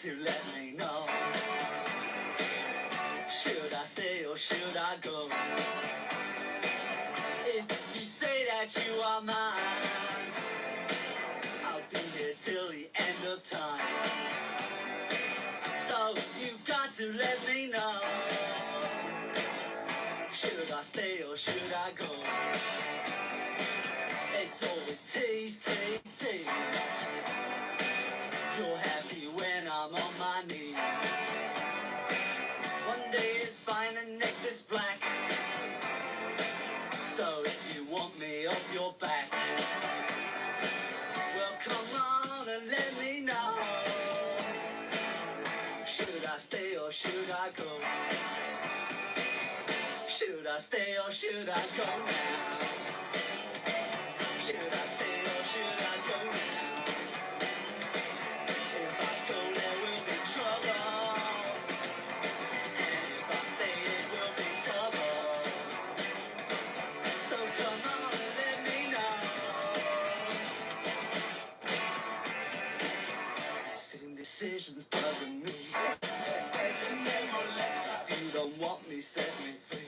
to let me know. Should I stay or should I go? If you say that you are mine, I'll be here till the end of time. So you got to let me know. Should I stay or should I go? It's always tease, tease, tease. You're happy when I'm on my knees. One day it's fine and next it's black. So if you want me off your back, well come on and let me know. Should I stay or should I go? Should I stay or should I go now? Should I stay or should I go now? If I go there will be trouble, and if I stay it will be trouble. So come on and let me know. Sitting decisions bugging me. If you don't want me, set me free.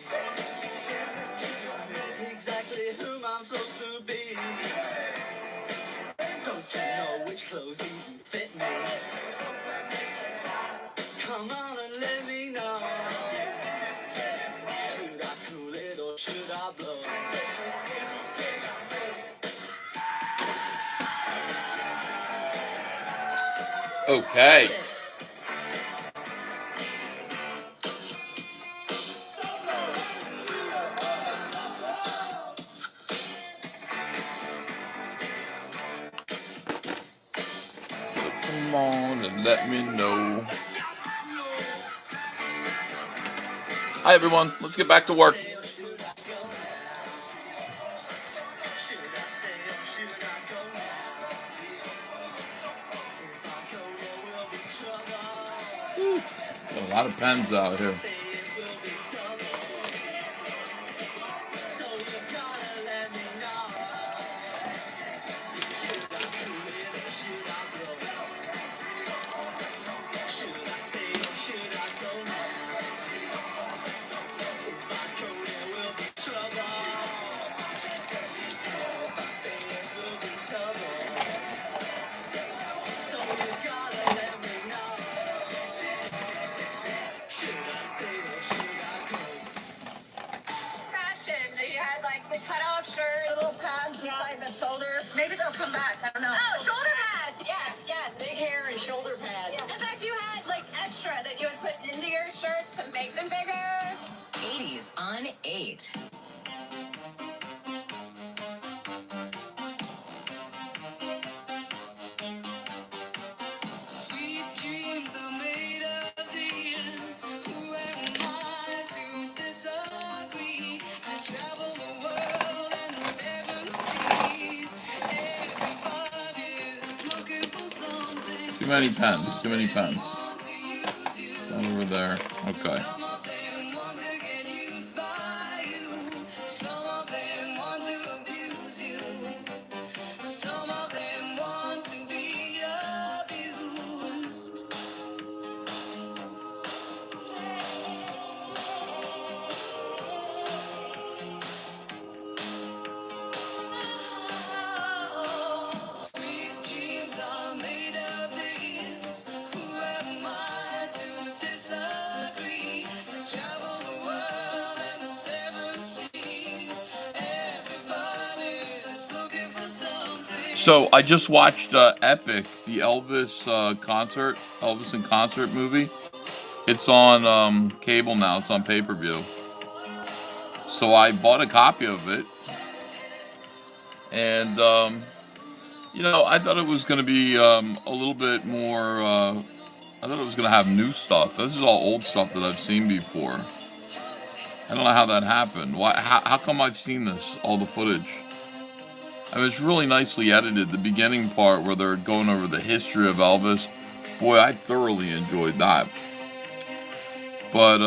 Exactly whom I'm supposed to be. Don't you know which clothes even fit me? Come on and let me know. Should I cool it or should I blow? Okay. Come on and let me know. Hi everyone, let's get back to work. A lot of pens out here. Maybe they'll come back. I don't know. Oh, shoulder pads. Yes, yes. Big hair and shoulder pads. In fact, you had like extra that you would put into your shirts to make them bigger. 80s on 8. Sweet dreams are made of these. Who am I to disagree? I travel the world and the seven seas. Everybody's looking for something. Too many pens, too many pens. One over there. Okay. Some of them want to get used by you. Some of them want to abuse you. Some of them want to be abused. Sweet dreams are made of these. Who am I to disagree? I travel the world and the seven seas. Everybody's looking for something. So I just watched Epic, the Elvis Elvis in concert movie. It's on cable now. It's on pay-per-view. So I bought a copy of it, and I thought it was going to be a little bit more. I thought it was going to have new stuff. This is all old stuff that I've seen before. I don't know how that happened. Why? How come I've seen this, all the footage? I mean, it's really nicely edited. The beginning part where they're going over the history of Elvis, boy, I thoroughly enjoyed that. But,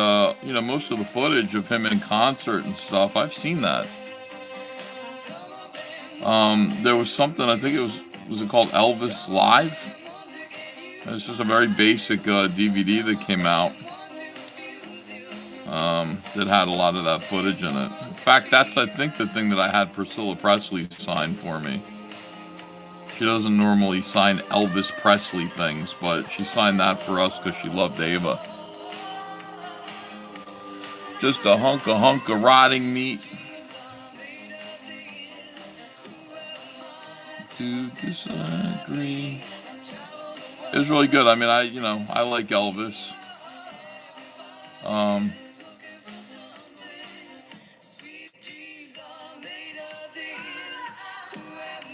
most of the footage of him in concert and stuff, I've seen that. There was something, I think it was it called Elvis Live? It's just a very basic DVD that came out that had a lot of that footage in it. In fact, that's, I think, the thing that I had Priscilla Presley sign for me. She doesn't normally sign Elvis Presley things, but she signed that for us because she loved Ava. Just a hunk of rotting meat to disagree. It was really good. I mean, I like Elvis.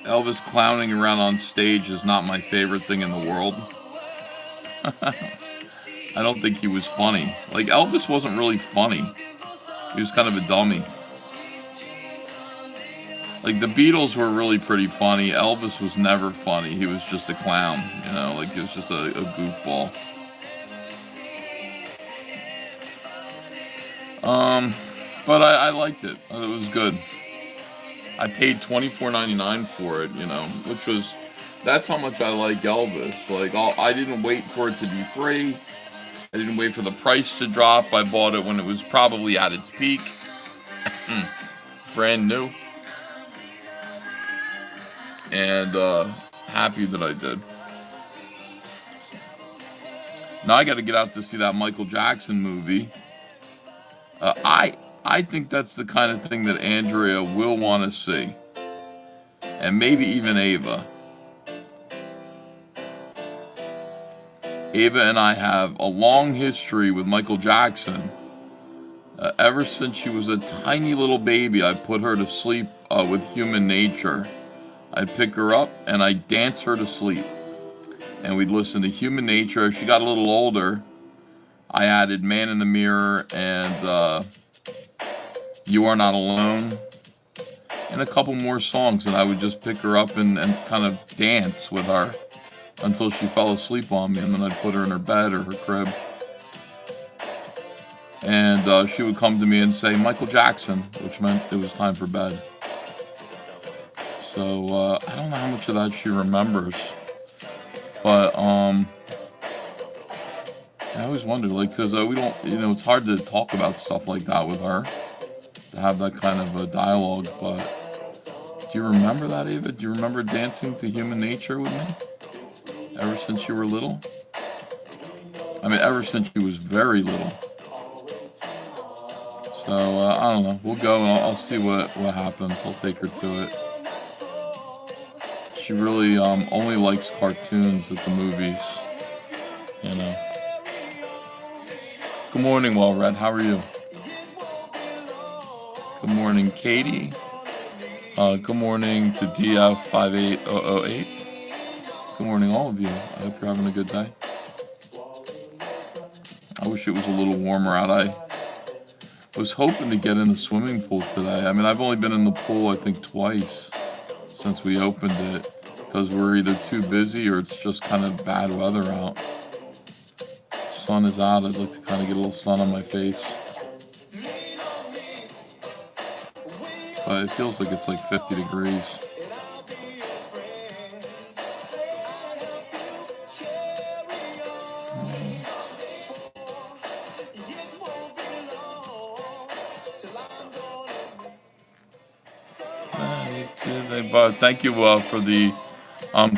Elvis clowning around on stage is not my favorite thing in the world. I don't think he was funny. Like, Elvis wasn't really funny. He was kind of a dummy. Like, the Beatles were really pretty funny. Elvis was never funny. He was just a clown, like he was just a goofball. But I liked it. It was good. I paid $24.99 for it, that's how much I like Elvis. Like, I didn't wait for it to be free. I didn't wait for the price to drop. I bought it when it was probably at its peak. Brand new. And happy that I did. Now I got to get out to see that Michael Jackson movie. I think that's the kind of thing that Andrea will want to see. And maybe even Ava. Ava and I have a long history with Michael Jackson. Ever since she was a tiny little baby, I put her to sleep with Human Nature. I'd pick her up and I'd dance her to sleep. And we'd listen to Human Nature. As she got a little older, I added Man in the Mirror and You Are Not Alone. And a couple more songs, and I would just pick her up and kind of dance with her until she fell asleep on me, and then I'd put her in her bed or her crib. And she would come to me and say, Michael Jackson, which meant it was time for bed. So I don't know how much of that she remembers. But I always wondered, like, because we don't, it's hard to talk about stuff like that with her, to have that kind of a dialogue. But do you remember that, Ava? Do you remember dancing to Human Nature with me? Ever since you were little? I mean, ever since you was very little. So, I don't know. We'll go and I'll see what happens. I'll take her to it. She really only likes cartoons at the movies. Good morning, Well Red. How are you? Good morning, Katie. Good morning to DF58008. Good morning, all of you. I hope you're having a good day. I wish it was a little warmer out. I was hoping to get in the swimming pool today. I mean, I've only been in the pool, I think, twice since we opened it, because we're either too busy or it's just kind of bad weather out. The sun is out. I'd like to kind of get a little sun on my face. But it feels like it's like 50 degrees. But thank you for the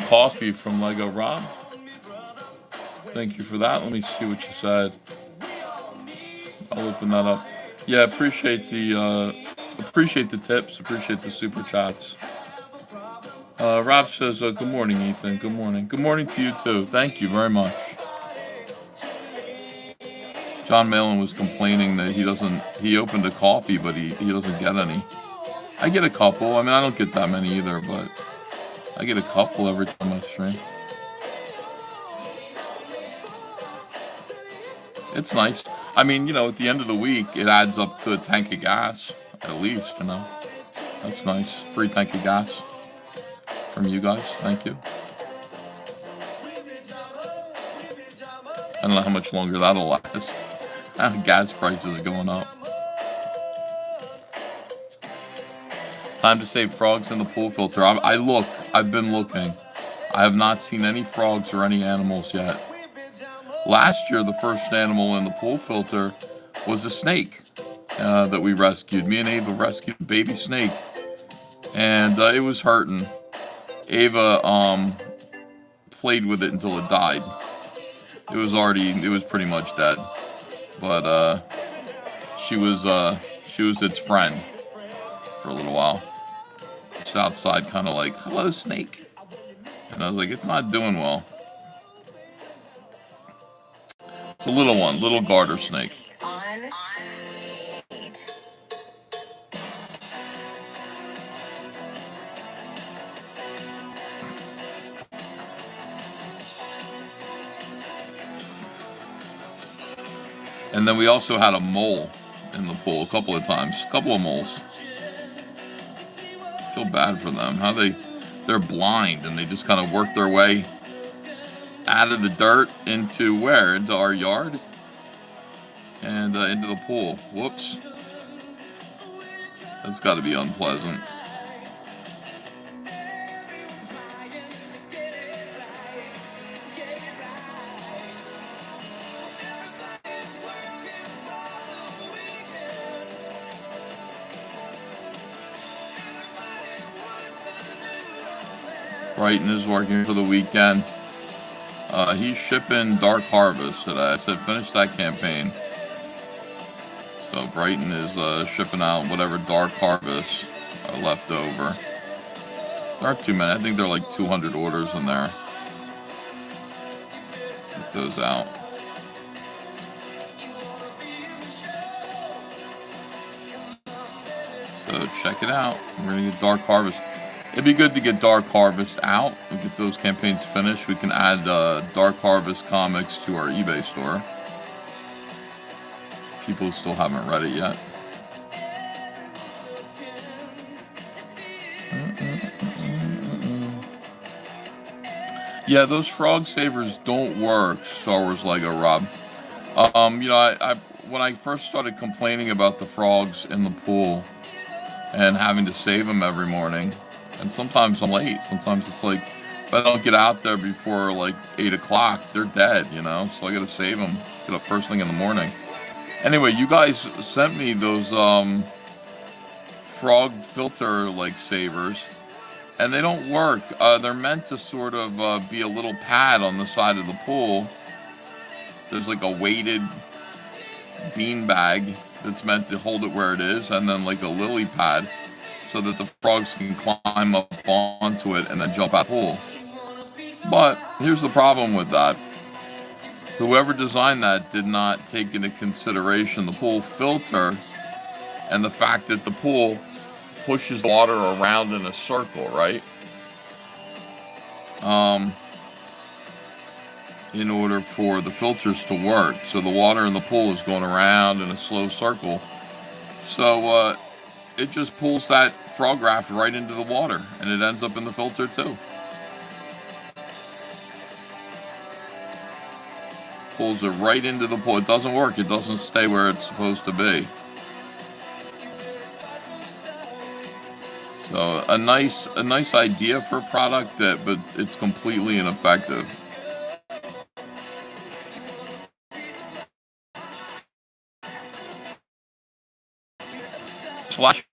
coffee from Lego Rob. Thank you for that. Let me see what you said. I'll open that up. Yeah, appreciate the tips. Appreciate the super chats. Rob says, good morning, Ethan. Good morning. Good morning to you too. Thank you very much. John Malin was complaining that he opened a coffee, but he doesn't get any. I get a couple. I mean, I don't get that many either, but I get a couple every time I stream. It's nice. I mean, at the end of the week, it adds up to a tank of gas, at least, That's nice. Free tank of gas from you guys. Thank you. I don't know how much longer that'll last. Gas prices are going up. Time to save frogs in the pool filter. I've been looking. I have not seen any frogs or any animals yet. Last year, the first animal in the pool filter was a snake that we rescued. Me and Ava rescued a baby snake, and it was hurting. Ava played with it until it died. It was pretty much dead, but she was its friend for a little while. Just outside, kind of like, "Hello, snake," and I was like, "It's not doing well." It's a little one, little garter snake. On 8. And then we also had a mole in the pool a couple of times, a couple of moles. Feel bad for them. They're blind and they just kind of work their way out of the dirt into where? Into our yard and into the pool. Whoops. That's got to be unpleasant. Brighton is working for the weekend. He's shipping Dark Harvest today. I said finish that campaign. So Brighton is shipping out whatever Dark Harvest are left over. There aren't too many. I think there are like 200 orders in there. Get those out. So check it out. We're going to get Dark Harvest. It'd be good to get Dark Harvest out and get those campaigns finished. We can add Dark Harvest comics to our eBay store. People still haven't read it yet. Yeah, those frog savers don't work, Star Wars Lego Rob. I when I first started complaining about the frogs in the pool and having to save them every morning, and sometimes I'm late. Sometimes it's like, if I don't get out there before like 8 o'clock, they're dead, so I gotta save them, get up first thing in the morning. Anyway, you guys sent me those frog filter like savers, and they don't work. They're meant to sort of be a little pad on the side of the pool. There's like a weighted bean bag that's meant to hold it where it is, and then like a lily pad so that the frogs can climb up onto it and then jump out of the pool. But here's the problem with that. Whoever designed that did not take into consideration the pool filter and the fact that the pool pushes water around in a circle, right? In order for the filters to work. So the water in the pool is going around in a slow circle. So it just pulls that frog raft right into the water, and it ends up in the filter too. Pulls it right into the pool. It doesn't work. It doesn't stay where it's supposed to be. So a nice idea for a product but it's completely ineffective. Slash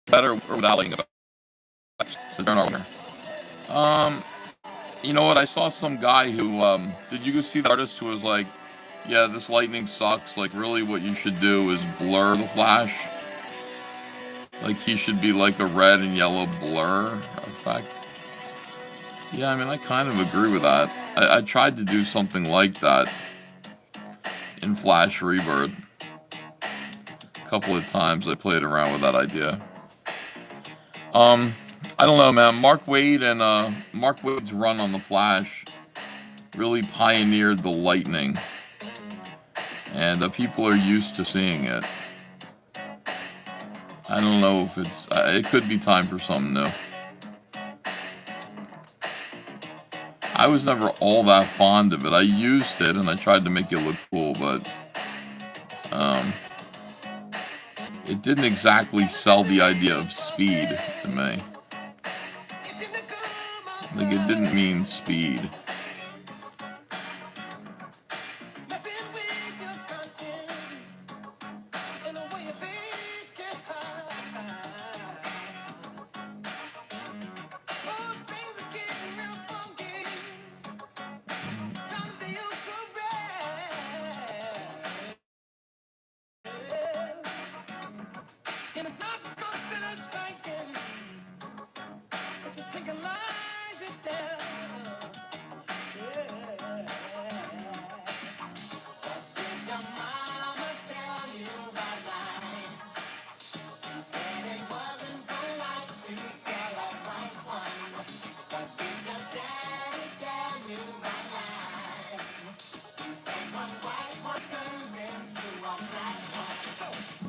better without lighting effects. So they're not winner. You know what? I saw some guy who did you see the artist who was like, yeah, this lightning sucks. Like, really, what you should do is blur the flash. Like, he should be like a red and yellow blur effect. Yeah, I mean, I kind of agree with that. I tried to do something like that in Flash Rebirth. A couple of times I played around with that idea. I don't know, man. Mark Waid's run on the Flash really pioneered the lightning, and people are used to seeing it. I don't know if it could be time for something new. I was never all that fond of it. I used it and I tried to make it look cool, but it didn't exactly sell the idea of speed to me. Like it didn't mean speed.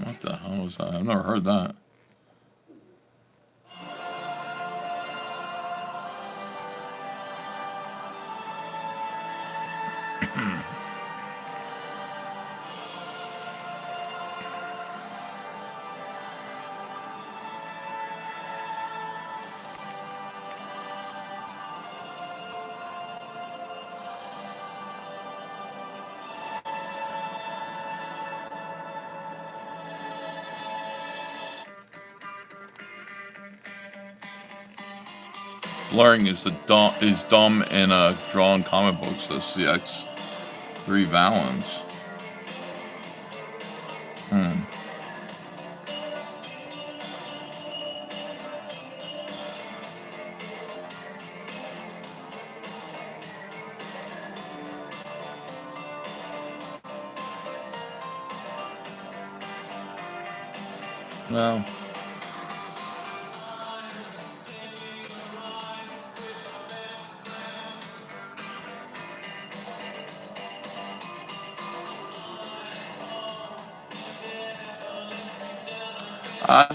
What the hell was that? I've never heard that. Blurring is dumb in drawing comic books. The CX3 Valens. No.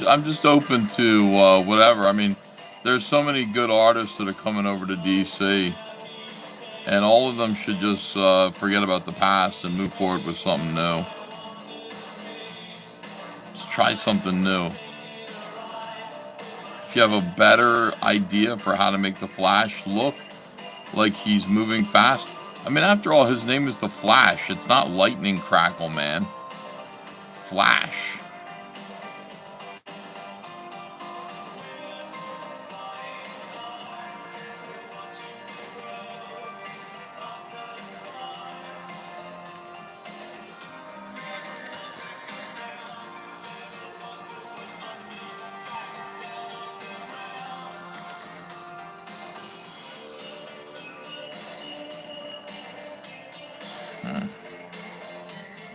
I'm just open to whatever. I mean, there's so many good artists that are coming over to DC, and all of them should just forget about the past and move forward with something new. Just try something new. If you have a better idea for how to make the Flash look like he's moving fast, I mean, after all, his name is the Flash. It's not Lightning Crackle, man. Flash.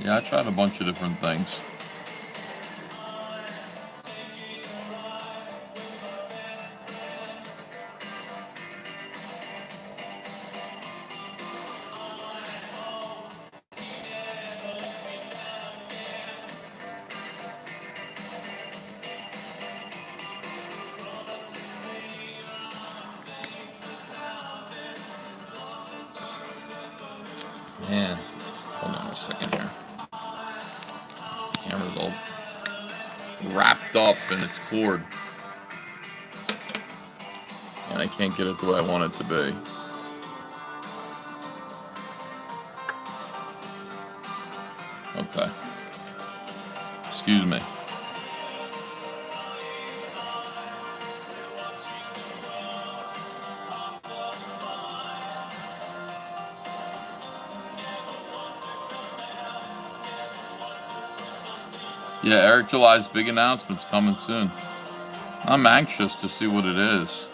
Yeah, I tried a bunch of different things. Man, hold on a second here. Camera's all wrapped up in its cord, and I can't get it the way I want it to be. Okay. Excuse me. Yeah, Eric July's big announcement's coming soon. I'm anxious to see what it is.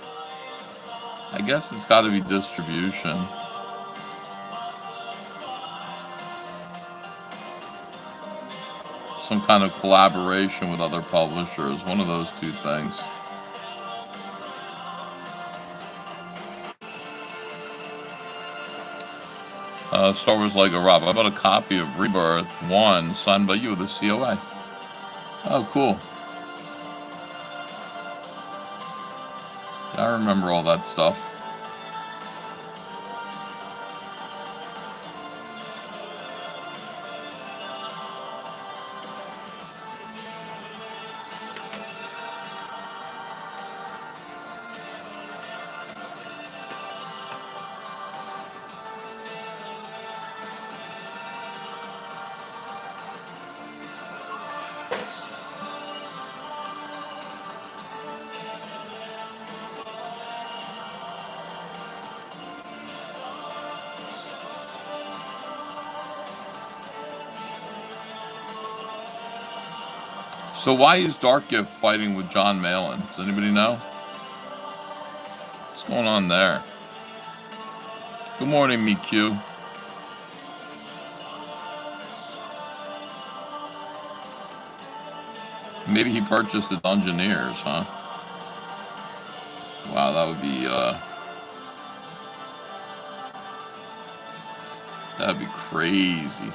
I guess it's got to be distribution. Some kind of collaboration with other publishers. One of those two things. Star Wars Lego Rob. I bought a copy of Rebirth 1 signed by you with a COA. Oh, cool. I remember all that stuff. So why is Dark Gift fighting with John Malin? Does anybody know? What's going on there? Good morning, MeQ. Maybe he purchased the Dungeoneers, huh? Wow, that'd be crazy.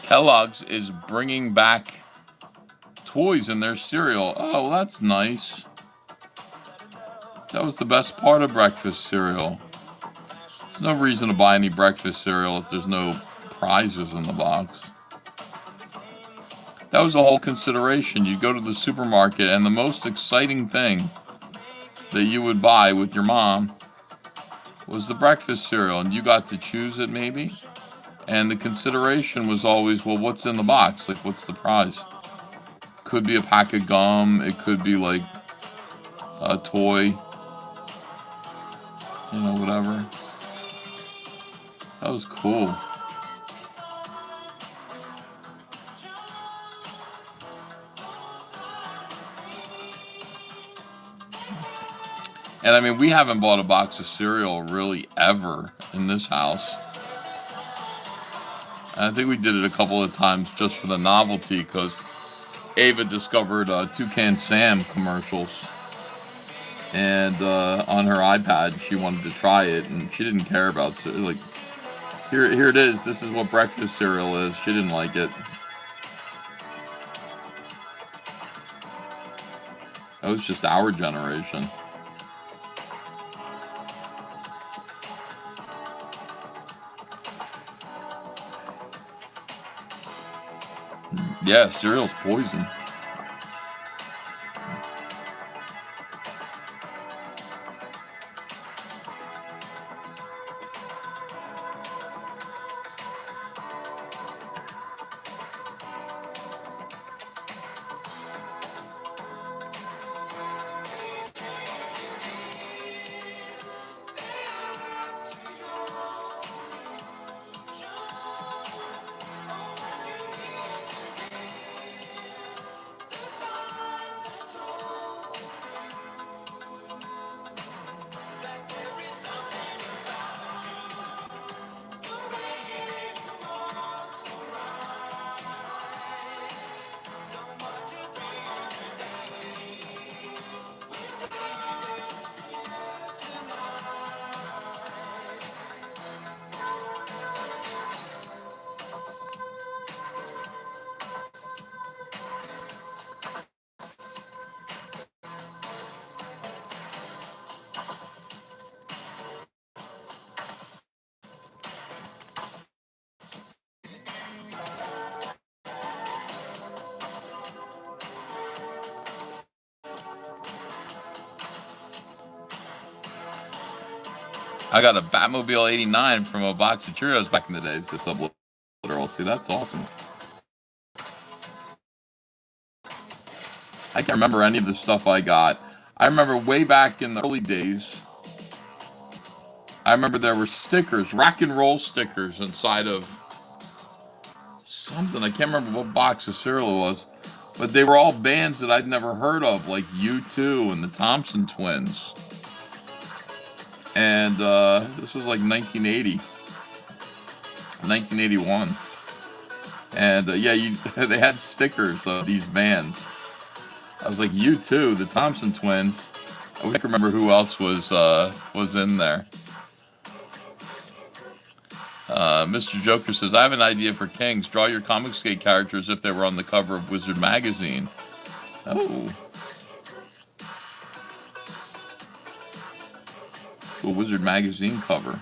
Kellogg's is bringing back toys in their cereal. Oh, well, that's nice. That was the best part of breakfast cereal. There's no reason to buy any breakfast cereal if there's no prizes in the box. That was the whole consideration. You go to the supermarket, and the most exciting thing that you would buy with your mom was the breakfast cereal, and you got to choose it maybe. And the consideration was always, well, what's in the box? Like, what's the prize? Could be a pack of gum. It could be like a toy. You know, whatever. That was cool. And I mean, we haven't bought a box of cereal really ever in this house. And I think we did it a couple of times just for the novelty because Ava discovered Toucan Sam commercials. And on her iPad, she wanted to try it, and she didn't care about cereal. Like, here it is. This is what breakfast cereal is. She didn't like it. That was just our generation. Yeah, cereal's poison. I got a Batmobile 89 from a box of Cheerios back in the days. This up literal. See, that's awesome. I can't remember any of the stuff I got. I remember way back in the early days, I remember there were stickers, rock and roll stickers inside of something. I can't remember what box of cereal it was, but they were all bands that I'd never heard of, like U2 and the Thompson Twins. And this was like 1980, 1981. And yeah, they had stickers of these bands. I was like, U2, the Thompson Twins. I wish I could remember who else was in there. Mr. Joker says, I have an idea for Kings. Draw your Comicsgate characters if they were on the cover of Wizard Magazine. Oh. A Wizard Magazine cover.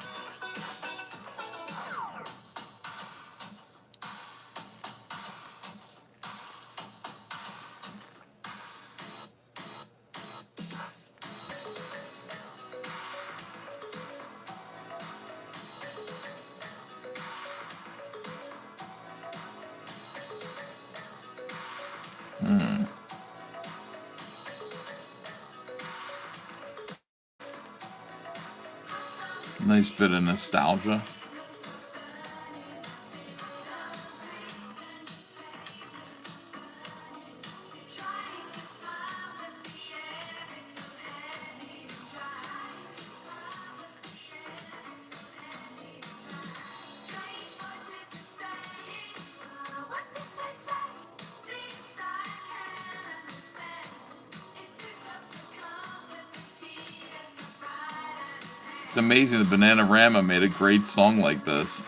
Nice bit of nostalgia. It's amazing that Bananarama made a great song like this.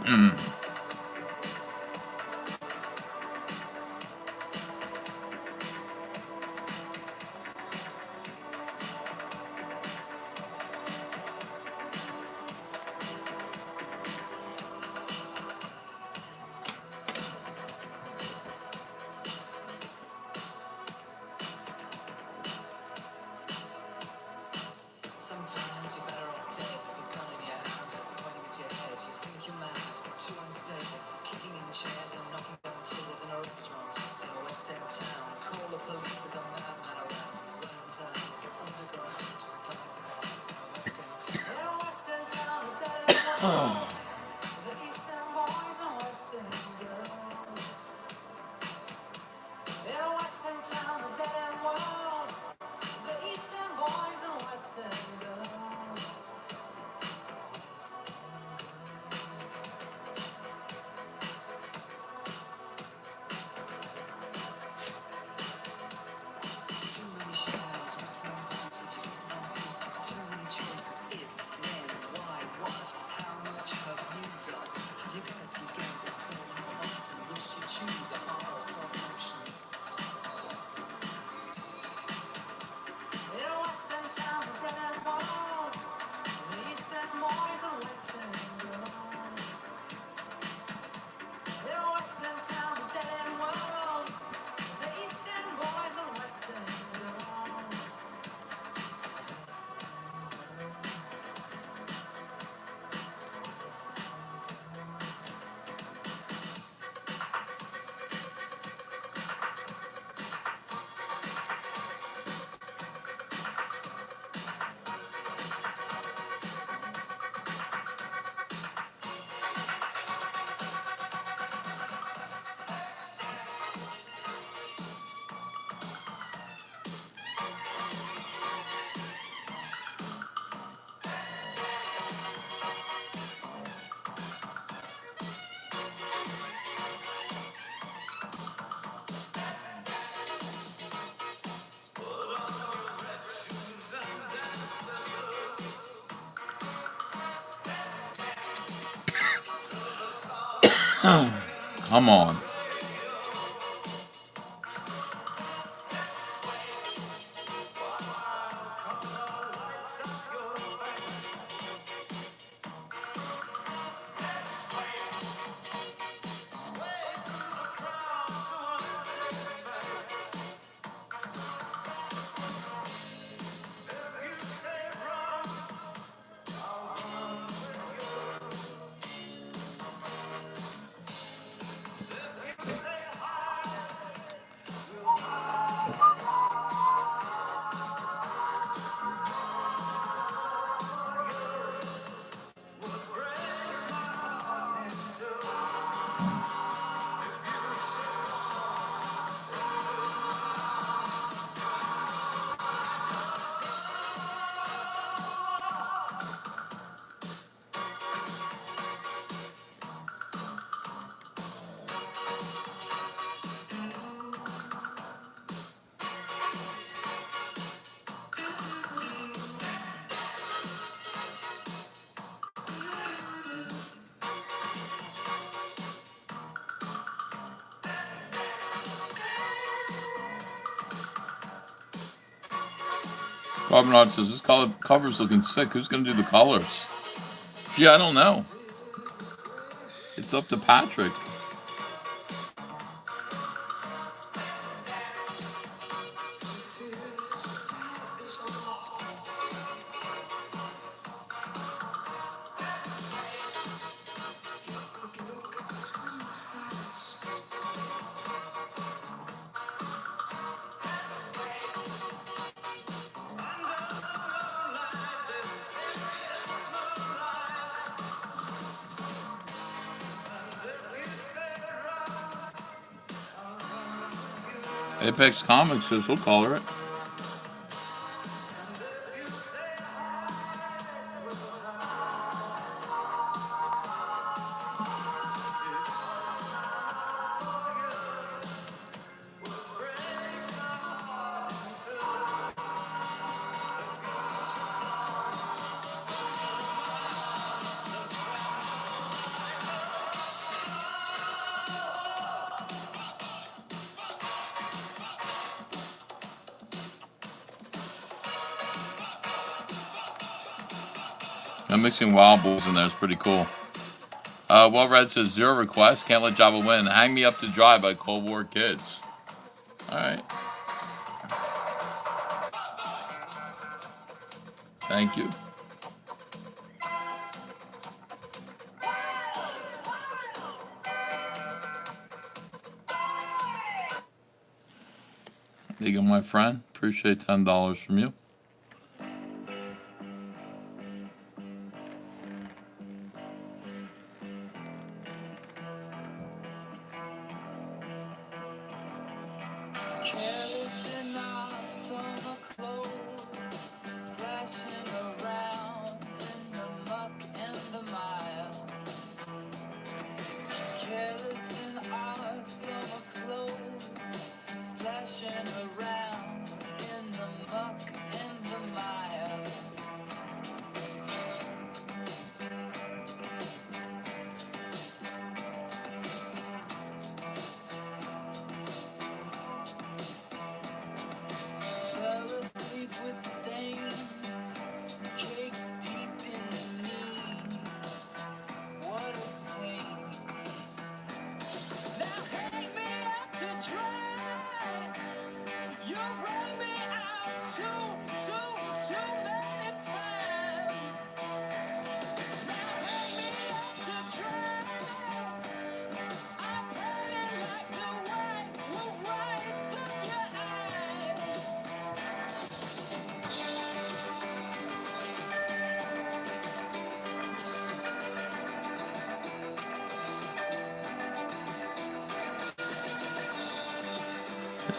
Sometimes you're better off dead. There's a gun in your hand that's pointing at your head. You think you're mad, too unstable, kicking in chairs and knocking down tables in a restaurant in a West End town. Call the police, there's a madman around. Run down underground to a dive bar in a West End town. In a West End town, a dead end world. The East End boys and West End girls. In a West End town, a dead end world. The East End boys and West End girls. Too many shadows, whispering voices, faces on posters, too many choices. If, when, why, what, how much have you got? Have you got it to gamble? Say how often, which to choose, a hard or soft option? In a West End town, a dead end world. The East End boys and West End girls. In a West End town, a dead end world. The East End boys and West End girls. Come on. Robin Hood says, this cover's looking sick. Who's going to do the colors? Gee, I don't know. It's up to Patrick. Apex Comics says he'll color it. I'm mixing Wild Boys in there. It's pretty cool. Well Red says 0 requests. Can't let Java win. Hang Me Up to Dry by Cold War Kids. All right. Thank you. There you go, my friend. Appreciate $10 from you.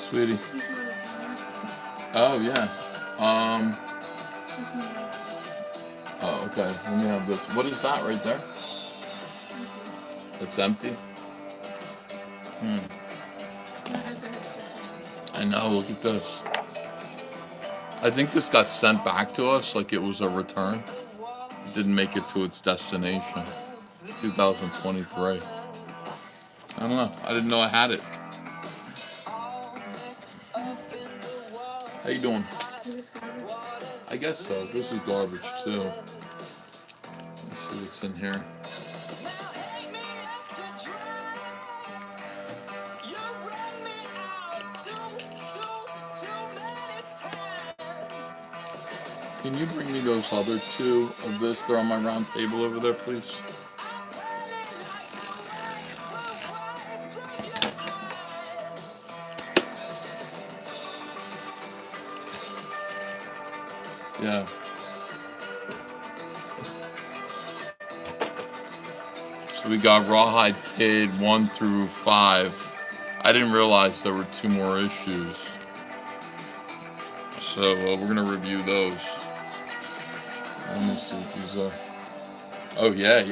Sweetie. Oh yeah. Oh okay. Let me have this. What is that right there? It's empty. I know. Look at this. I think this got sent back to us like it was a return. It didn't make it to its destination. 2023. I don't know. I didn't know I had it. How you doing? I guess so. This is garbage too. Let's see what's in here. Can you bring me those other two of this? They're on my round table over there, please. Yeah. So we got Rawhide Kid 1 through 5. I didn't realize there were 2 more issues. So we're going to review those. Let me see what these are. Oh, yeah.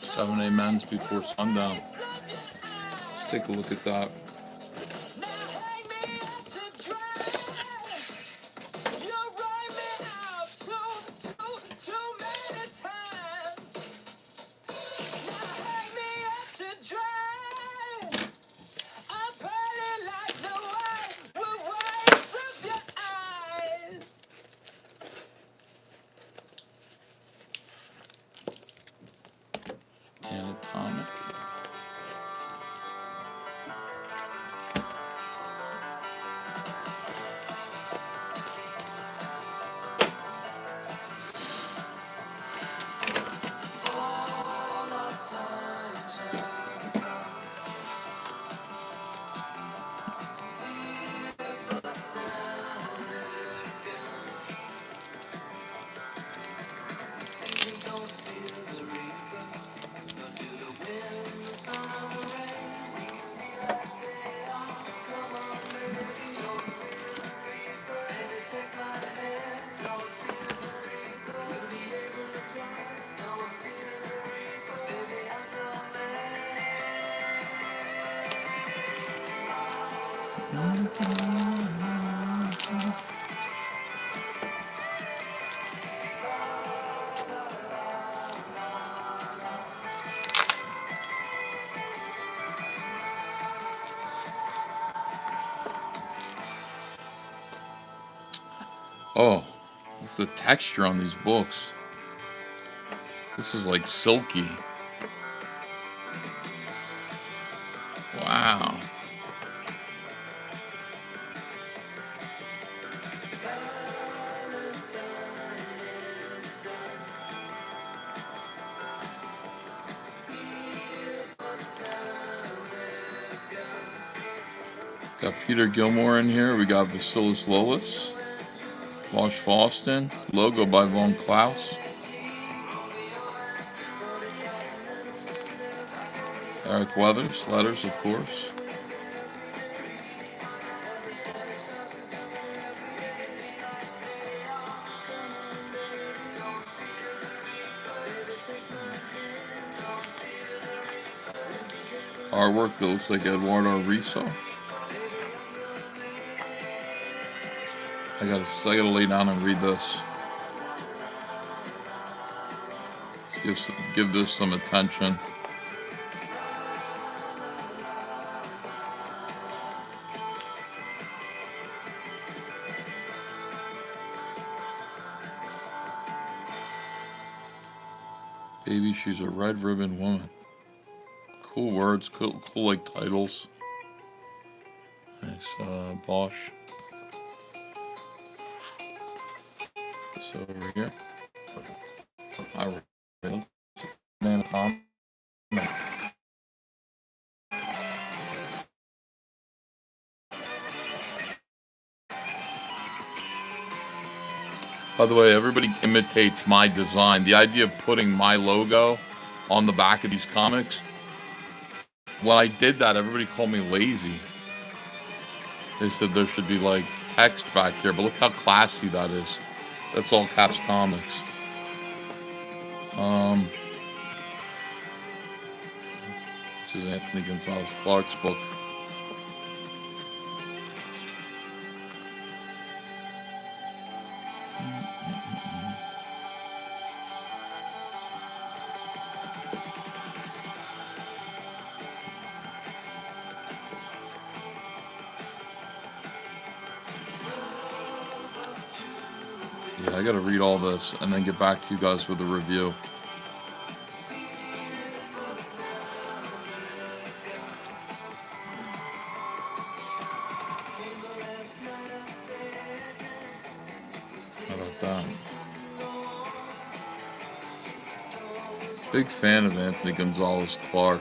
Seven Amens Before Sundown. Take a look at that. Anatomic. The texture on these books. This is like silky. Wow. Got Peter Gilmore in here. We got Vasilis Lolis, Bosch Fawston, logo by Von Klaus, Eric Weathers, letters of course. Artwork that looks like Eduardo Riso. I gotta lay down and read this. Let's give this some attention. Baby, she's a red ribbon woman. Cool words, cool like titles. Nice, Bosch. This over here. I read Man Tom. By the way, everybody imitates my design. The idea of putting my logo on the back of these comics, when I did that, everybody called me lazy. They said there should be like text back here, but look how classy that is. That's all caps comics. This is Anthony Gonzalez Clark's book. Yeah, I gotta read all this and then get back to you guys with a review. How about that? Big fan of Anthony Gonzalez Clark.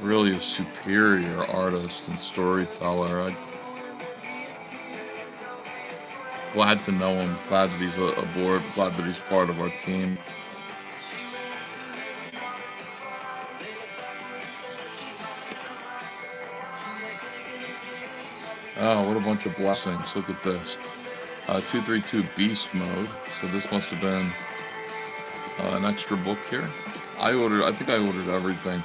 Really a superior artist and storyteller. I'm glad to know him. Glad that he's aboard. Glad that he's part of our team. Oh, what a bunch of blessings. Look at this. 232 Beast Mode. So this must have been an extra book here. I think I ordered everything.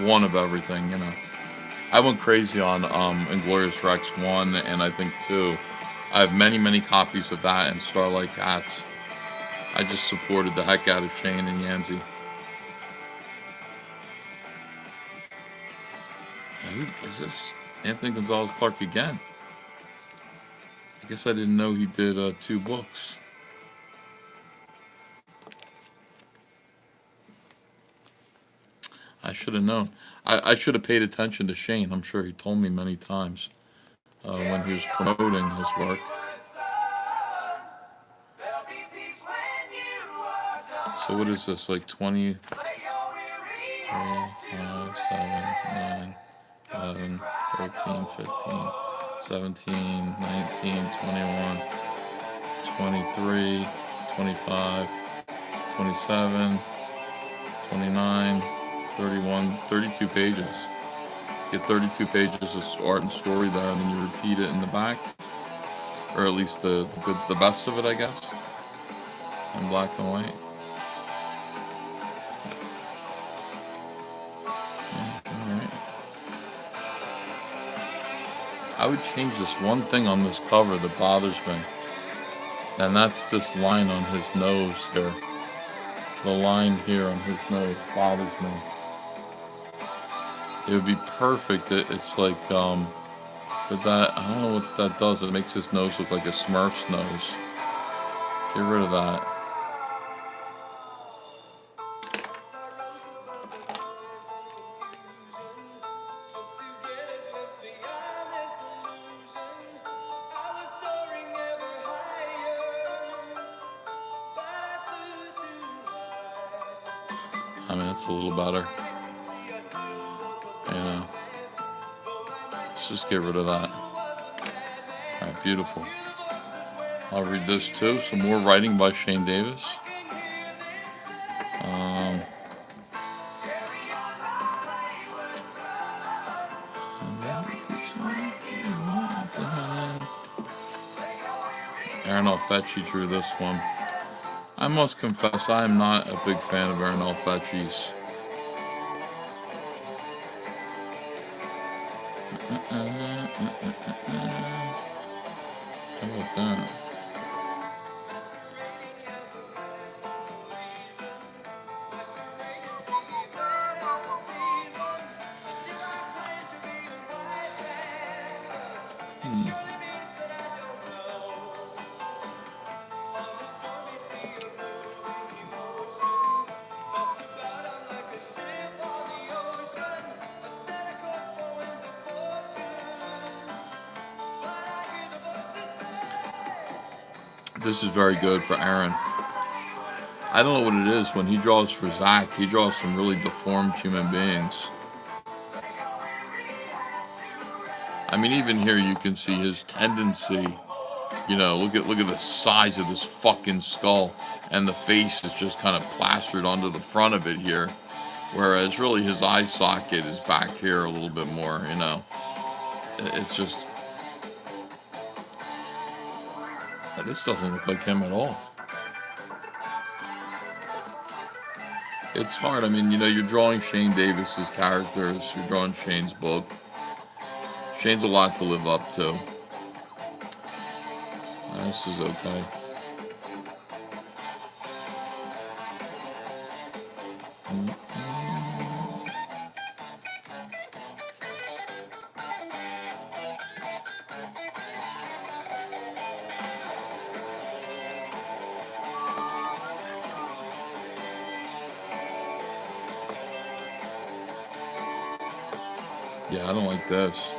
One of everything, you know. I went crazy on Inglorious Rex 1 and I think 2. I have many, many copies of that and Starlight Cats. I just supported the heck out of Shane and Yanzi. Who is this? Anthony Gonzalez Clark again. I guess I didn't know he did 2 books. I should have known. I should have paid attention to Shane. I'm sure he told me many times when he was promoting his work. So what is this, like 20, 3, 5, 7, 9, 11, 13, 15, 17, 19, 21, 23, 25, 27, 29, 31, 32 pages. Get 32 pages of art and story there, and then you repeat it in the back, or at least the best of it, I guess, in black and white. I would change this one thing on this cover that bothers me, and that's this line on his nose here. The line here on his nose bothers me. It would be perfect. It's like But that, I don't know what that does. It makes his nose look like a Smurf's nose. Get rid of that. I mean, that's a little better. You know, let's just get rid of that. All right, beautiful. I'll read this too. Some more writing by Shane Davis. Um, Aaron Alfecci drew this one. I must confess, I am not a big fan of Aaron Alfecci's. How about that? This is very good for Aaron. I don't know what it is. When he draws for Zach, he draws some really deformed human beings. I mean, even here you can see his tendency. You know, look at the size of this fucking skull, and the face is just kind of plastered onto the front of it here, whereas really his eye socket is back here a little bit more. You know, it's just this doesn't look like him at all. It's hard. I mean, you know, you're drawing Shane Davis's characters, you're drawing Shane's book. Shane's a lot to live up to. This is okay. Yeah, I don't like this.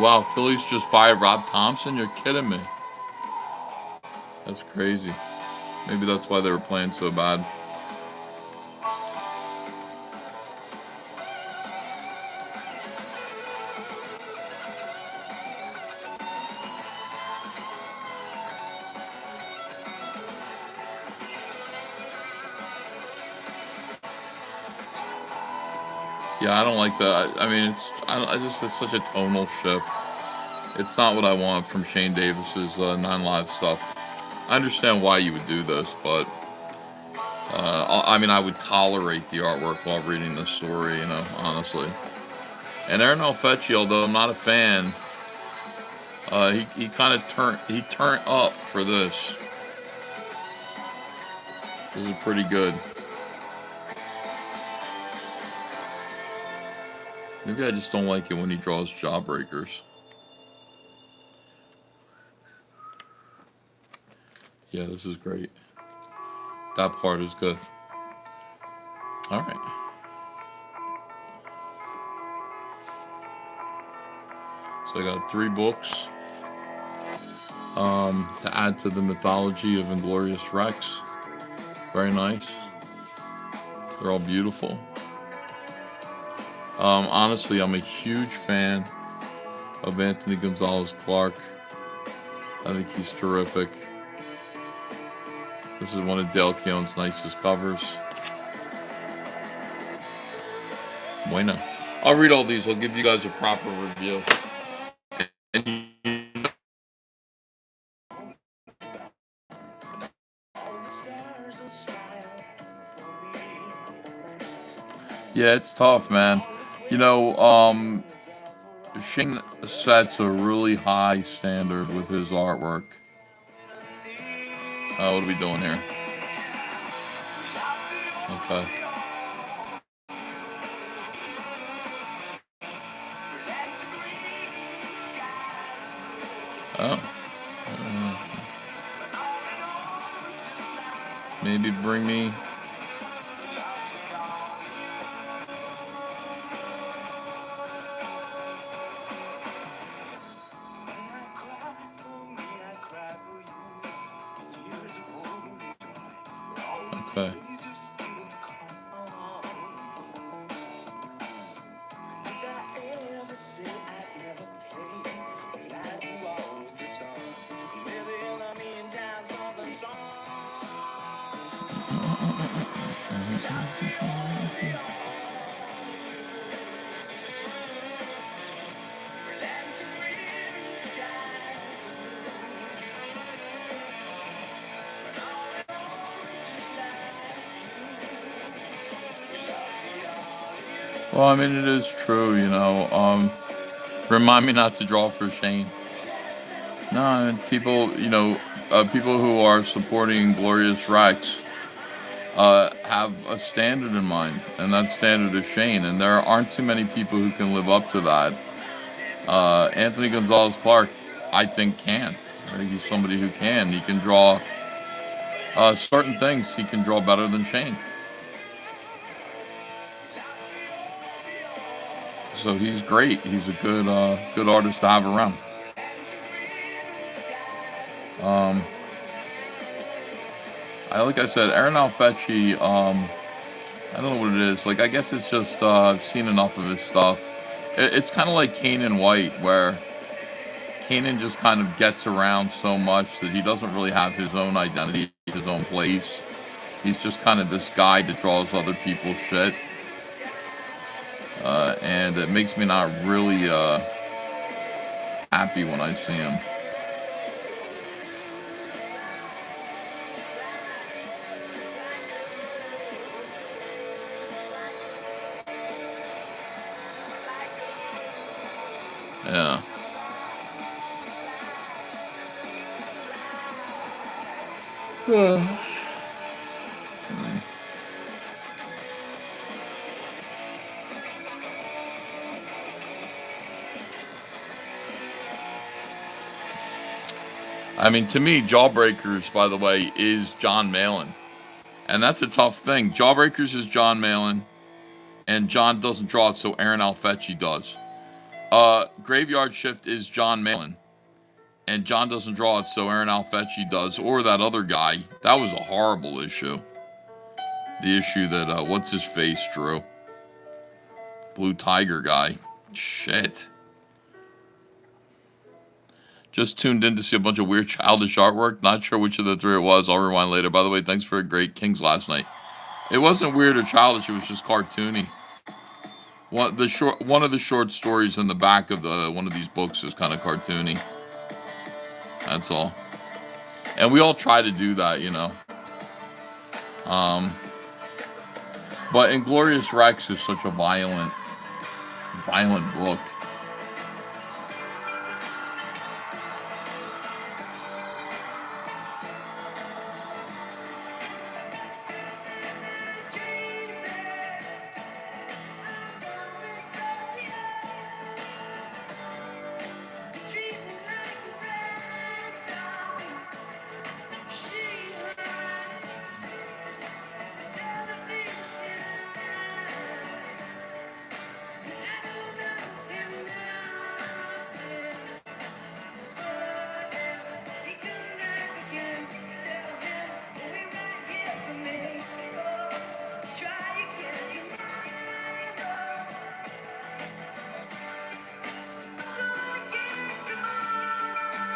Wow, Phillies just fired Rob Thompson? You're kidding me. That's crazy. Maybe that's why they were playing so bad. Yeah, I don't like that. I mean, it's such a tonal shift. It's not what I want from Shane Davis's non-live stuff. I understand why you would do this, but I mean, I would tolerate the artwork while reading the story, you know, honestly. And Aaron Alfecci, although I'm not a fan, he kind of turned up for this. This is pretty good. Maybe I just don't like it when he draws jawbreakers. Yeah, this is great. That part is good. All right. So I got 3 books to add to the mythology of Inglorious Rex. Very nice. They're all beautiful. Honestly, I'm a huge fan of Anthony Gonzalez Clark. I think he's terrific. This is one of Dale Keown's nicest covers. Bueno. I'll read all these. I'll give you guys a proper review. And yeah, it's tough, man. You know, Shane sets a really high standard with his artwork. What are we doing here? Okay. Oh. Maybe bring me. Okay. Well, I mean, it is true, you know. Remind me not to draw for Shane. No, and people, you know, people who are supporting Glorious Rex have a standard in mind, and that standard is Shane. And there aren't too many people who can live up to that. Anthony Gonzalez Clark, I think, can. I think he's somebody who can. He can draw certain things. He can draw better than Shane. So he's great. He's a good artist to have around. Um, like I said, Aaron Alfecci. I don't know what it is. Like, I guess it's just I've seen enough of his stuff. It's kind of like Kanan White, where Kanan just kind of gets around so much that he doesn't really have his own identity, his own place. He's just kind of this guy that draws other people's shit. And it makes me not really happy when I see him. Yeah. I mean, to me, Jawbreakers, by the way, is John Malin. And that's a tough thing. Jawbreakers is John Malin, and John doesn't draw it, so Aaron Alfecci does. Graveyard Shift is John Malin, and John doesn't draw it, so Aaron Alfecci does. Or that other guy. That was a horrible issue. The issue that, what's his face drew? Blue Tiger guy. Shit. Just tuned in to see a bunch of weird childish artwork. Not sure which of the three it was. I'll rewind later. By the way, thanks for a great Kings last night. It wasn't weird or childish. It was just cartoony. One of the short stories in the back of one of these books is kind of cartoony. That's all. And we all try to do that, you know. But Inglorious Rex is such a violent book.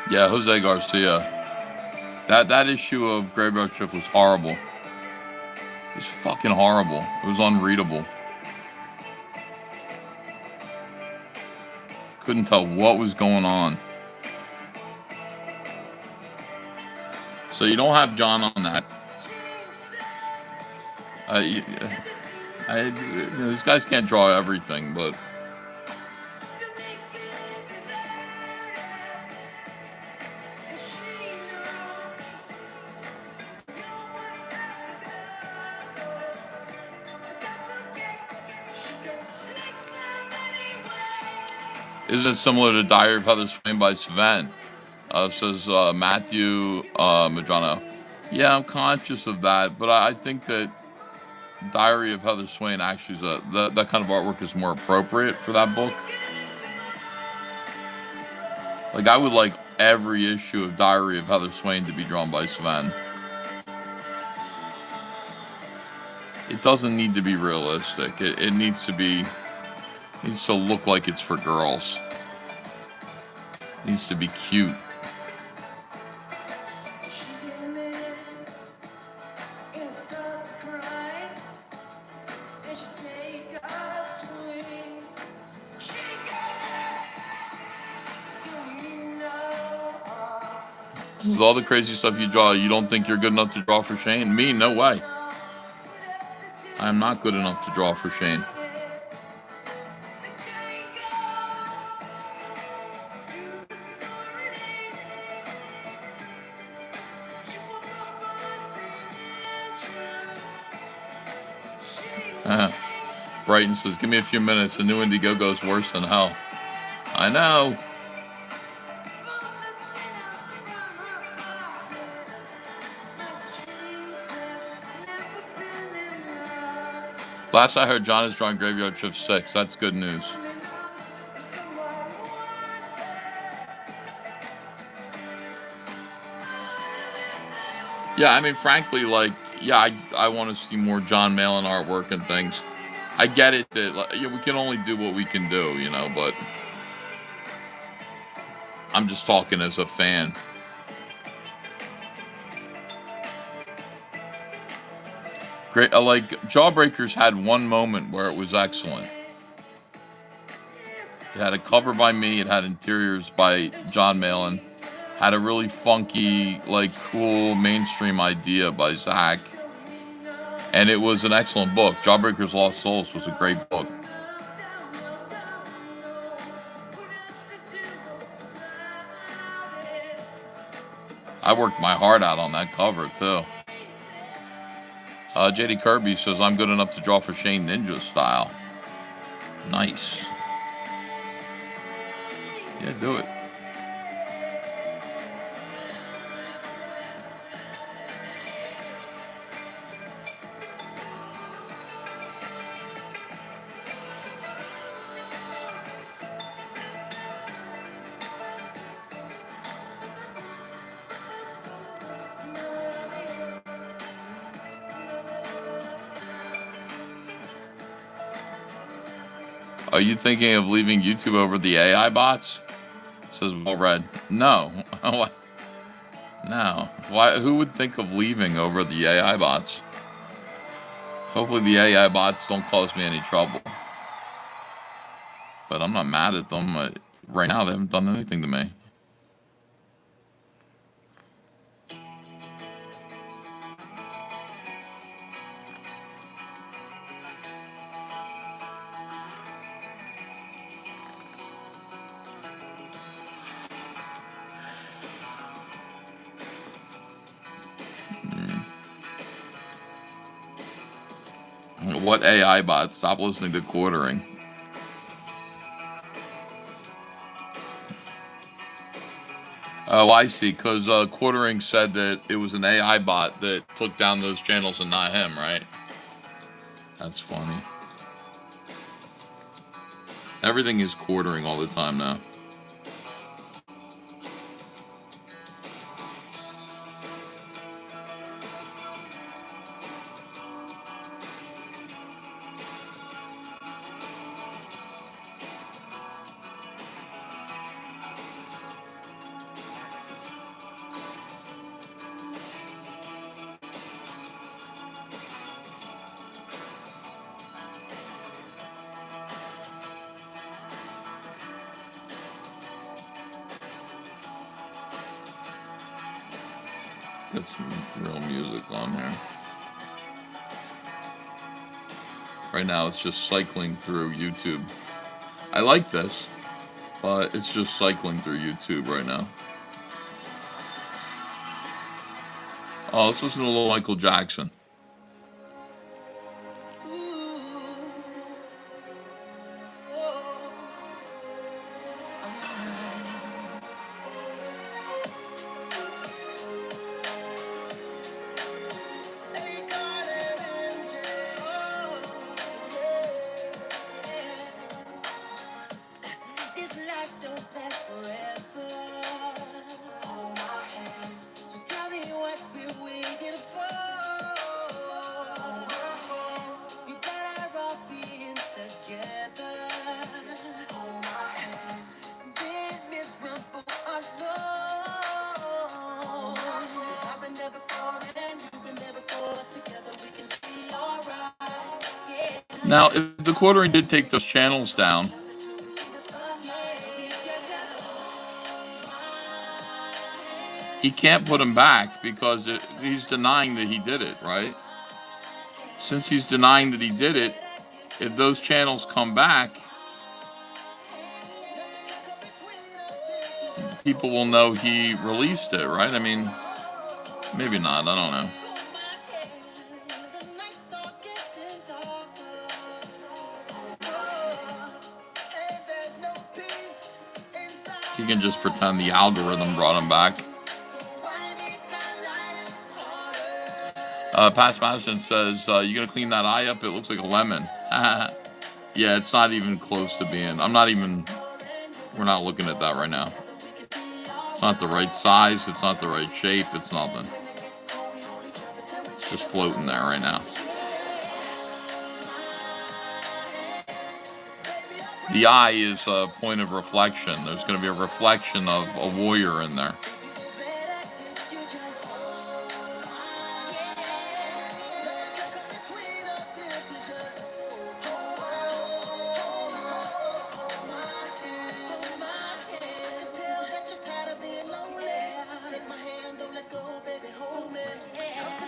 Yeah, Jose Garcia. That issue of Graveyard Shift was horrible. It was fucking horrible. It was unreadable. Couldn't tell what was going on. So you don't have John on that. These guys can't draw everything, but isn't it similar to Diary of Heather Swain by Sven? Says Matthew Madrano. Yeah, I'm conscious of that, but I think that Diary of Heather Swain actually is that kind of artwork is more appropriate for that book. Like, I would like every issue of Diary of Heather Swain to be drawn by Sven. It doesn't need to be realistic. It needs to look like it's for girls. It needs to be cute. With all the crazy stuff you draw, you don't think you're good enough to draw for Shane? Me, no way. I am not good enough to draw for Shane. Brighton says, give me a few minutes. The new Indiegogo is worse than hell. I know. Last I heard, John is drawing Graveyard Shift 6. That's good news. Yeah, I mean, frankly, like, yeah, I want to see more John Malin artwork and things. I get it that we can only do what we can do, but I'm just talking as a fan. Great, like Jawbreakers had one moment where it was excellent. It had a cover by me. It had interiors by John Malin. Had a really funky, like, cool mainstream idea by Zach. And it was an excellent book. Jawbreakers Lost Souls was a great book. I worked my heart out on that cover, too. JD Kirby says, I'm good enough to draw for Shane Ninja style. Nice. Yeah, do it. Are you thinking of leaving YouTube over the AI bots? Says well read. No. No. Why? Who would think of leaving over the AI bots? Hopefully the AI bots don't cause me any trouble. But I'm not mad at them. Right now they haven't done anything to me. What AI bots? Stop listening to Quartering. Oh, I see. Because Quartering said that it was an AI bot that took down those channels and not him, right? That's funny. Everything is Quartering all the time now. Get some real music on here. Right now it's just cycling through YouTube. I like this, but it's just cycling through YouTube right now. Oh, let's listen to a little Michael Jackson. Now, if the quartering did take those channels down, he can't put them back because he's denying that he did it, right? Since he's denying that he did it, if those channels come back, people will know he released it, right? I mean, maybe not. I don't know. He can just pretend the algorithm brought him back. Pat Madison says, you gonna clean that eye up? It looks like a lemon. Yeah, it's not even close to being. We're not looking at that right now. It's not the right size. It's not the right shape. It's nothing. It's just floating there right now. The eye is a point of reflection. There's going to be a reflection of a warrior in there.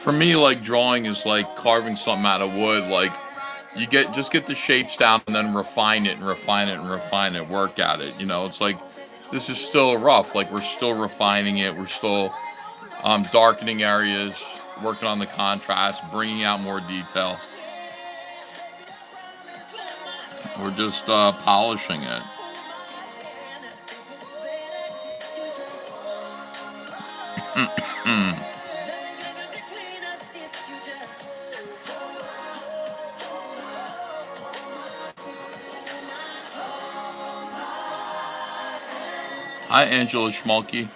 For me, like drawing is like carving something out of wood. Like you just get the shapes down and then refine it and refine it and refine it, work at it. You know, it's like this is still rough. Like we're still refining it. We're still darkening areas, working on the contrast, bringing out more detail. We're just polishing it. Hi, Angela Schmalke.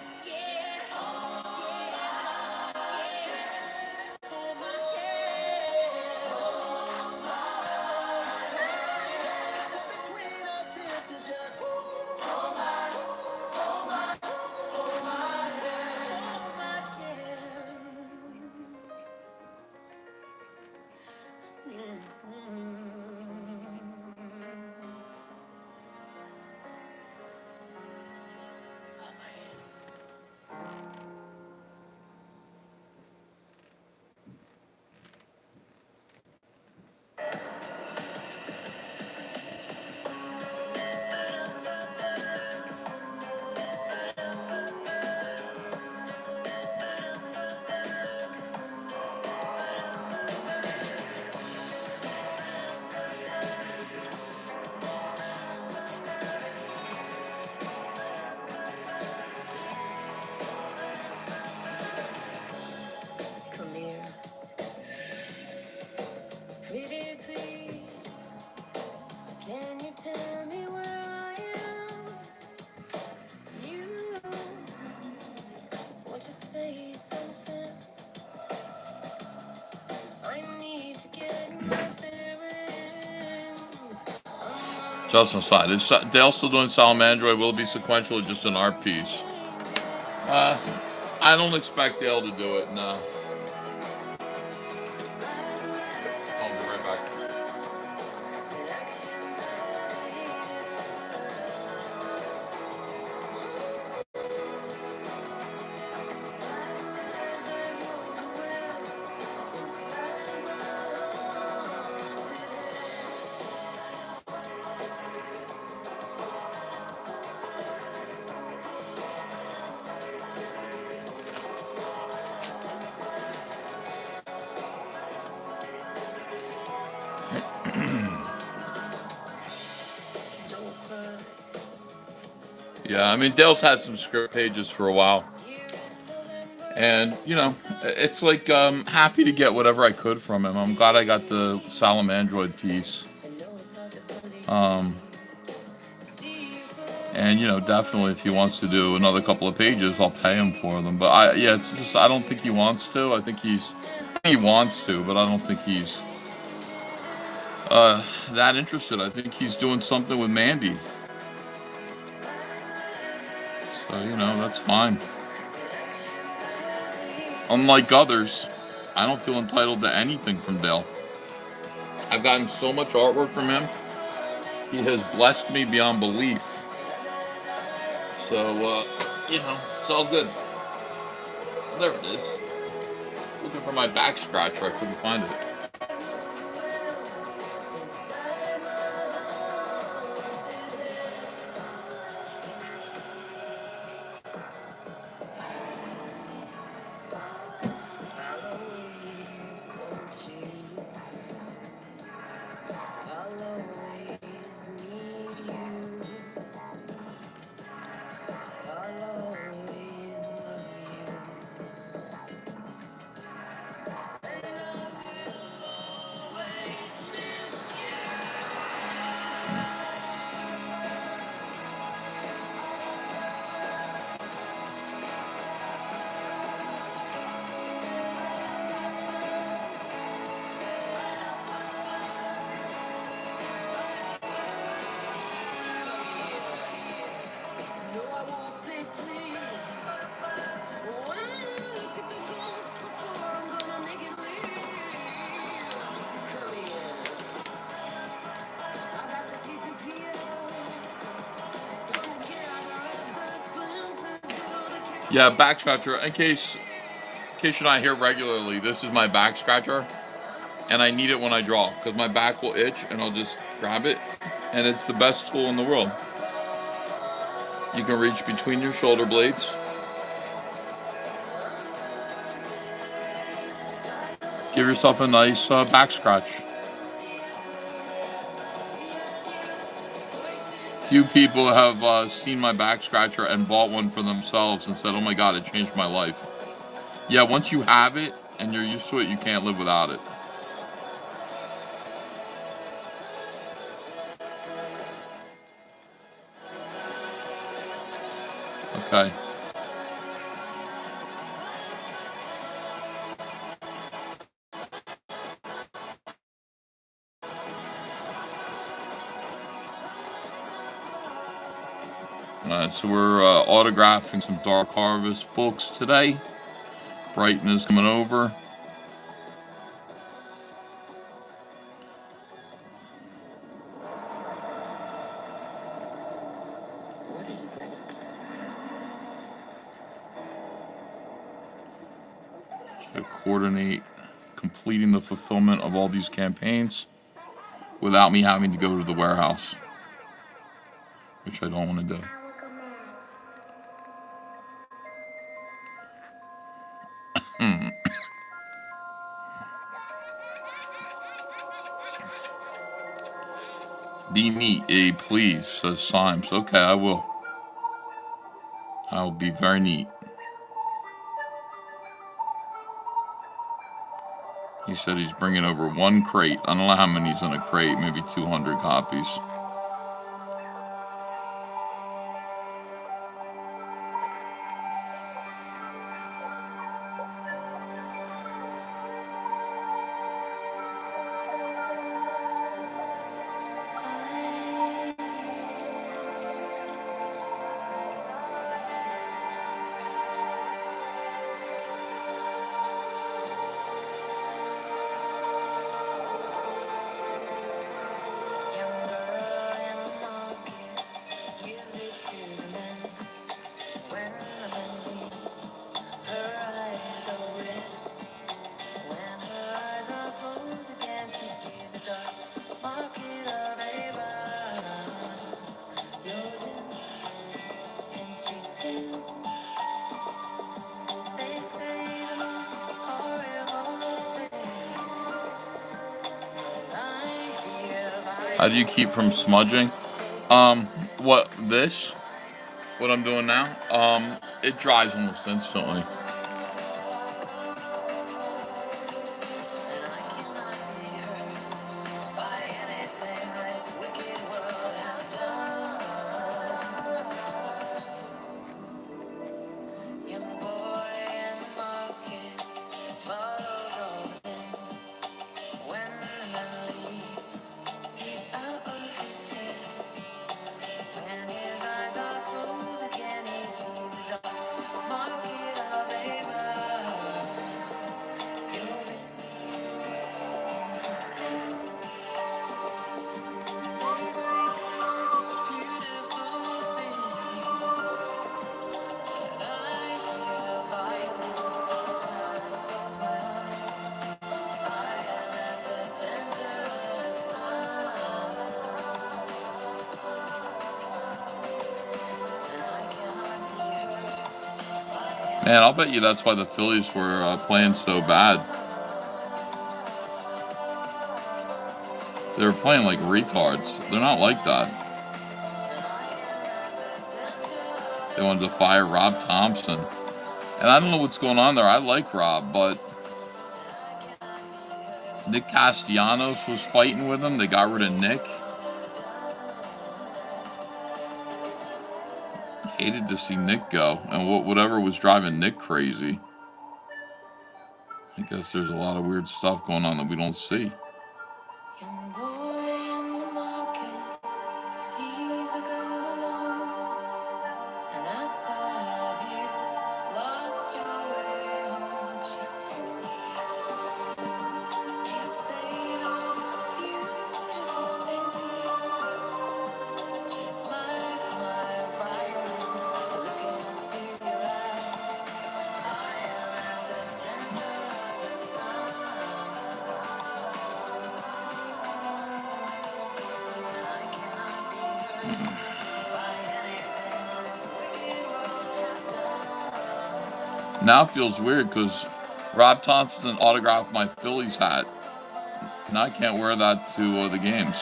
Justin side. Is Dale still doing Salamandroid? Will it be sequential or just an art piece? I don't expect Dale to do it, no. I'll be right back. Yeah, I mean, Dale's had some script pages for a while. And, you know, it's like happy to get whatever I could from him. I'm glad I got the Salamandroid piece. Um, and, you know, definitely if he wants to do another couple of pages, I'll pay him for them. But, yeah, it's just, I don't think he wants to. I think he wants to, but I don't think he's that interested. I think he's doing something with Mandy. So, you know, that's fine. Unlike others, I don't feel entitled to anything from Dale. I've gotten so much artwork from him. He has blessed me beyond belief. So, you know, it's all good. There it is. Looking for my back scratcher. I couldn't find it. Yeah, back scratcher. In case you're not here regularly, this is my back scratcher, and I need it when I draw because my back will itch, and I'll just grab it, and it's the best tool in the world. You can reach between your shoulder blades. Give yourself a nice back scratch. Few people have seen my back scratcher and bought one for themselves and said, "Oh my God, it changed my life." Yeah, once you have it and you're used to it, you can't live without it. Okay. So we're autographing some Dark Harvest books today. Brighton is coming over. To coordinate completing the fulfillment of all these campaigns without me having to go to the warehouse, which I don't want to do. Be neat, please, says Symes. Okay, I will. I'll be very neat. He said he's bringing over one crate. I don't know how many's in a crate, maybe 200 copies. How do you keep from smudging? What, this? What I'm doing now, it dries almost instantly. Man, I'll bet you that's why the Phillies were playing so bad. They were playing like retards. They're not like that. They wanted to fire Rob Thompson. And I don't know what's going on there. I like Rob, but Nick Castellanos was fighting with him. They got rid of Nick. Hated to see Nick go. And whatever was driving Nick crazy. I guess there's a lot of weird stuff going on that we don't see. Now it feels weird because Rob Thompson autographed my Phillies hat. Now I can't wear that to the games.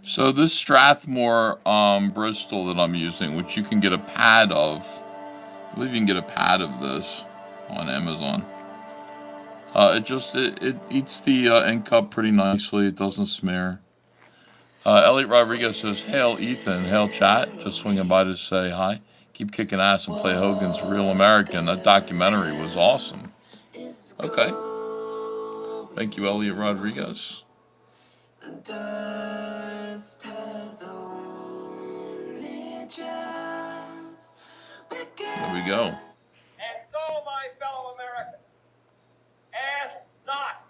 So this Strathmore Bristol that I'm using, which you can get a pad of, I believe you can get a pad of this on Amazon. It eats the ink up pretty nicely. It doesn't smear. Elliot Rodriguez says, "Hail Ethan, hail chat. Just swinging by to say hi. Keep kicking ass and play Hogan's Real American. That documentary was awesome." Okay. Thank you, Elliot Rodriguez. There we go. And so, my fellow Americans, ask not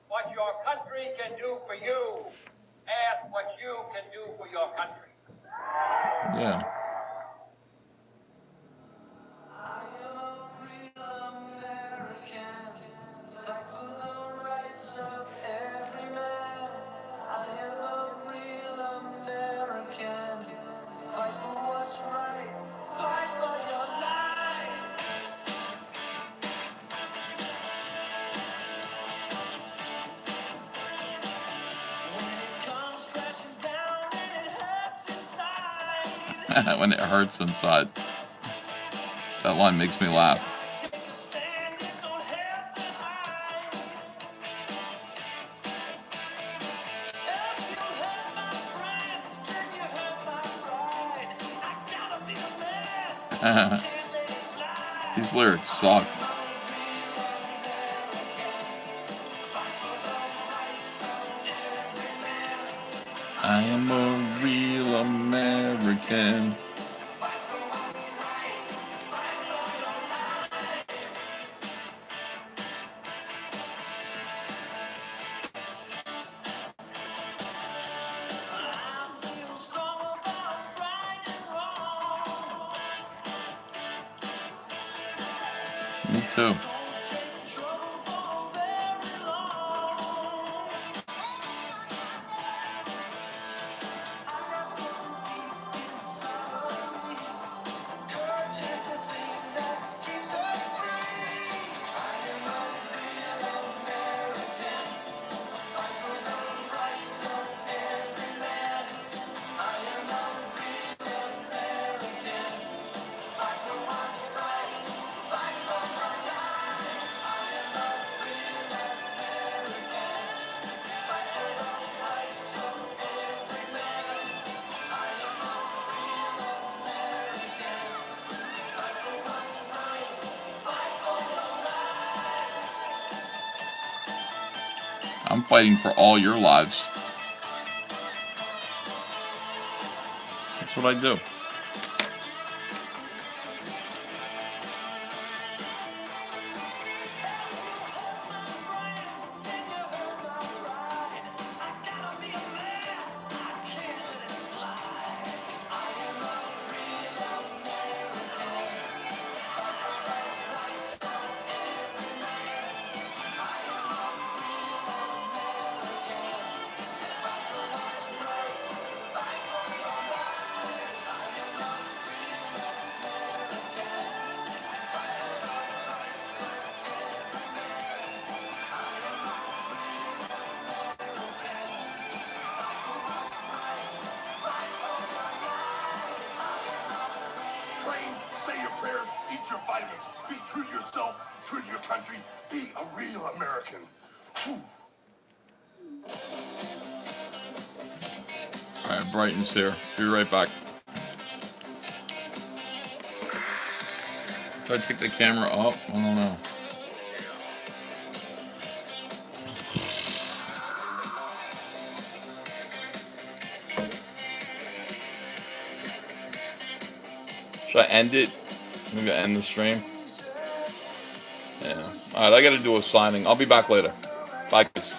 what your country can do for you. Ask what you can do for your country. Yeah. When it hurts inside. That line makes me laugh. These lyrics suck. I am a real American. Me too. I'm fighting for all your lives. That's what I do. Train, say your prayers, eat your vitamins, be true to yourself, true to your country, be a real American. Whew. All right, Brighton's here. Be right back. Should I take the camera up? I don't know. Should I end it? Maybe end the stream? Yeah. Alright, I gotta do a signing. I'll be back later. Bye, guys.